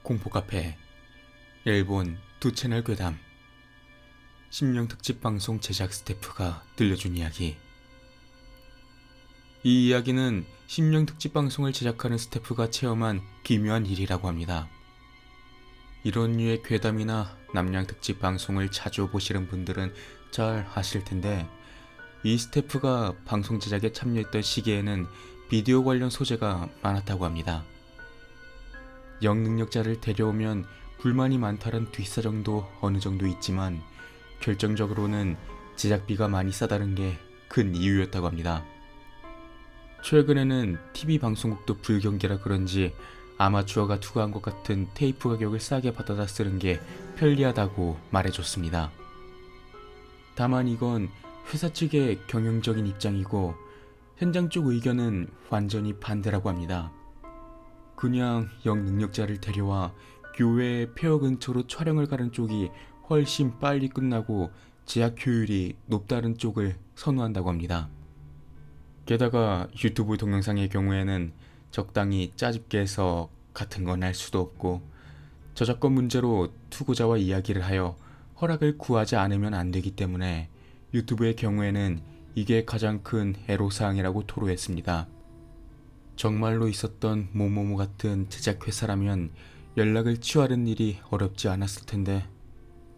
공포카페 일본 두 채널 괴담 심령 특집 방송 제작 스태프가 들려준 이야기. 이 이야기는 심령 특집 방송을 제작하는 스태프가 체험한 기묘한 일이라고 합니다. 이런 류의 괴담이나 남양 특집 방송을 자주 보시는 분들은 잘 아실 텐데, 이 스태프가 방송 제작에 참여했던 시기에는 비디오 관련 소재가 많았다고 합니다. 영능력자를 데려오면 불만이 많다는 뒷사정도 어느 정도 있지만, 결정적으로는 제작비가 많이 싸다는 게 큰 이유였다고 합니다. 최근에는 TV 방송국도 불경기라 그런지 아마추어가 투과한 것 같은 테이프 가격을 싸게 받아다 쓰는 게 편리하다고 말해줬습니다. 다만 이건 회사 측의 경영적인 입장이고, 현장 쪽 의견은 완전히 반대라고 합니다. 그냥 영능력자를 데려와 교외 폐허 근처로 촬영을 가는 쪽이 훨씬 빨리 끝나고 제작 효율이 높다는 쪽을 선호한다고 합니다. 게다가 유튜브 동영상의 경우에는 적당히 짜집게 해서 같은 건 할 수도 없고, 저작권 문제로 투고자와 이야기를 하여 허락을 구하지 않으면 안 되기 때문에 유튜브의 경우에는 이게 가장 큰 애로사항이라고 토로했습니다. 정말로 있었던 모모모 같은 제작회사라면 연락을 취하는 일이 어렵지 않았을 텐데,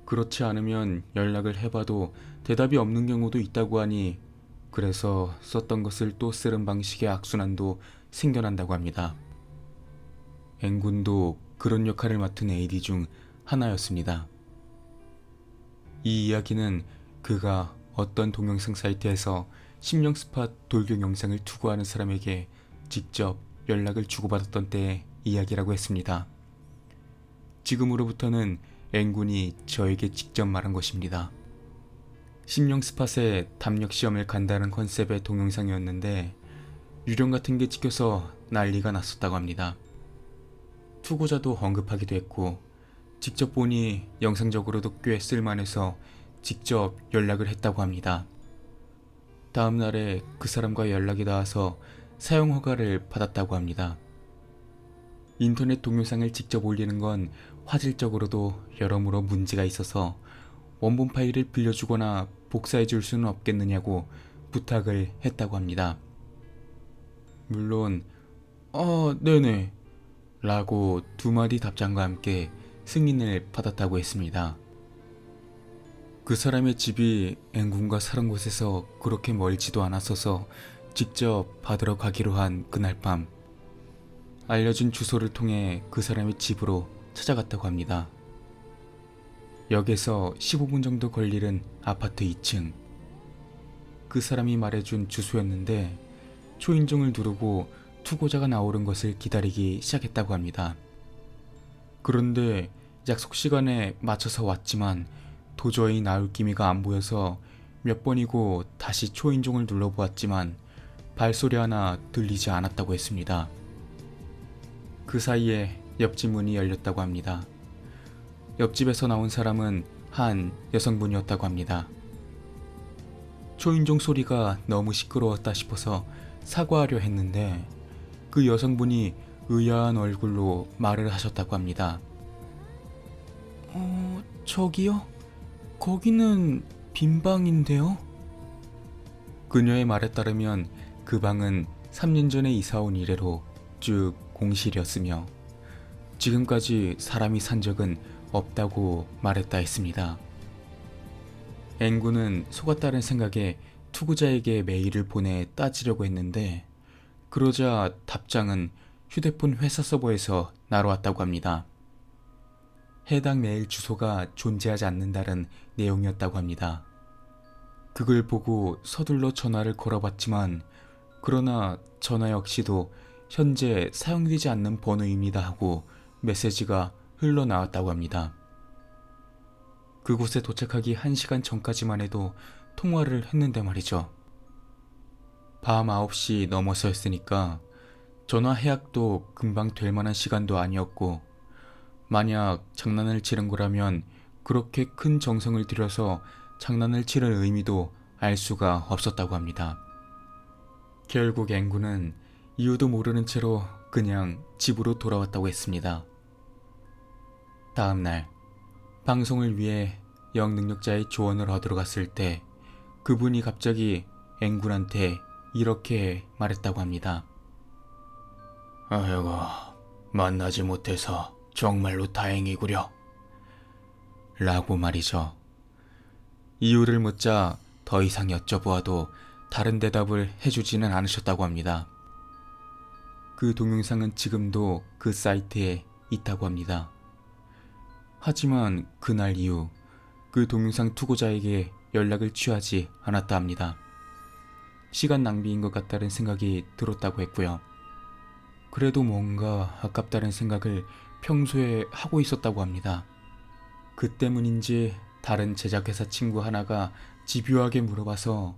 그렇지 않으면 연락을 해봐도 대답이 없는 경우도 있다고 하니, 그래서 썼던 것을 또 쓰는 방식의 악순환도 생겨난다고 합니다. N군도 그런 역할을 맡은 AD 중 하나였습니다. 이 이야기는 그가 어떤 동영상 사이트에서 심령 스팟 돌격 영상을 투고하는 사람에게 직접 연락을 주고받았던 때의 이야기라고 했습니다. 지금으로부터는 N군이 저에게 직접 말한 것입니다. 심령 스팟에 담력 시험을 간다는 컨셉의 동영상이었는데 유령 같은 게 찍혀서 난리가 났었다고 합니다. 투고자도 언급하기도 했고, 직접 보니 영상적으로도 꽤 쓸만해서 직접 연락을 했다고 합니다. 다음 날에 그 사람과 연락이 닿아서 사용 허가를 받았다고 합니다. 인터넷 동영상을 직접 올리는 건 화질적으로도 여러모로 문제가 있어서 원본 파일을 빌려주거나 복사해 줄 수는 없겠느냐고 부탁을 했다고 합니다. 물론 네네 라고 두 마디 답장과 함께 승인을 받았다고 했습니다. 그 사람의 집이 N군과 사는 곳에서 그렇게 멀지도 않았어서 직접 받으러 가기로 한 그날 밤, 알려준 주소를 통해 그 사람의 집으로 찾아갔다고 합니다. 역에서 15분 정도 걸리는 아파트 2층. 그 사람이 말해준 주소였는데 초인종을 누르고 투고자가 나오는 것을 기다리기 시작했다고 합니다. 그런데 약속 시간에 맞춰서 왔지만 도저히 나올 기미가 안 보여서 몇 번이고 다시 초인종을 눌러보았지만 발소리 하나 들리지 않았다고 했습니다. 그 사이에 옆집 문이 열렸다고 합니다. 옆집에서 나온 사람은 한 여성분이었다고 합니다. 초인종 소리가 너무 시끄러웠다 싶어서 사과하려 했는데 그 여성분이 의아한 얼굴로 말을 하셨다고 합니다. 저기요? 거기는 빈 방인데요? 그녀의 말에 따르면 그 방은 3년 전에 이사온 이래로 쭉 공실이었으며 지금까지 사람이 산 적은 없다고 말했다 했습니다. N군은 속았다는 생각에 투구자에게 메일을 보내 따지려고 했는데, 그러자 답장은 휴대폰 회사 서버에서 날아왔다고 합니다. 해당 메일 주소가 존재하지 않는다는 내용이었다고 합니다. 그걸 보고 서둘러 전화를 걸어봤지만, 그러나 전화 역시도 현재 사용되지 않는 번호입니다 하고 메시지가 흘러나왔다고 합니다. 그곳에 도착하기 1시간 전까지만 해도 통화를 했는데 말이죠. 밤 9시 넘어서였으니까 전화 해약도 금방 될 만한 시간도 아니었고, 만약 장난을 치는 거라면 그렇게 큰 정성을 들여서 장난을 치는 의미도 알 수가 없었다고 합니다. 결국 N군은 이유도 모르는 채로 그냥 집으로 돌아왔다고 했습니다. 다음 날 방송을 위해 영능력자의 조언을 얻으러 갔을 때 그분이 갑자기 앵군한테 이렇게 말했다고 합니다. 아이고, 만나지 못해서 정말로 다행이구려. 라고 말이죠. 이유를 묻자 더 이상 여쭤보아도 다른 대답을 해주지는 않으셨다고 합니다. 그 동영상은 지금도 그 사이트에 있다고 합니다. 하지만 그날 이후 그 동영상 투고자에게 연락을 취하지 않았다 합니다. 시간 낭비인 것 같다는 생각이 들었다고 했고요. 그래도 뭔가 아깝다는 생각을 평소에 하고 있었다고 합니다. 그 때문인지 다른 제작회사 친구 하나가 집요하게 물어봐서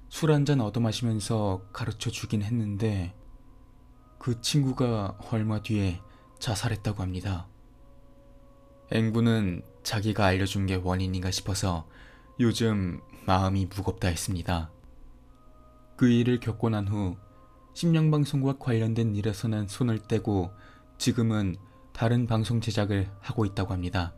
술 한잔 얻어 마시면서 가르쳐 주긴 했는데 그 친구가 얼마 뒤에 자살했다고 합니다. 앵부는 자기가 알려준 게 원인인가 싶어서 요즘 마음이 무겁다 했습니다. 그 일을 겪고 난 후 심령방송과 관련된 일에서는 손을 떼고 지금은 다른 방송 제작을 하고 있다고 합니다.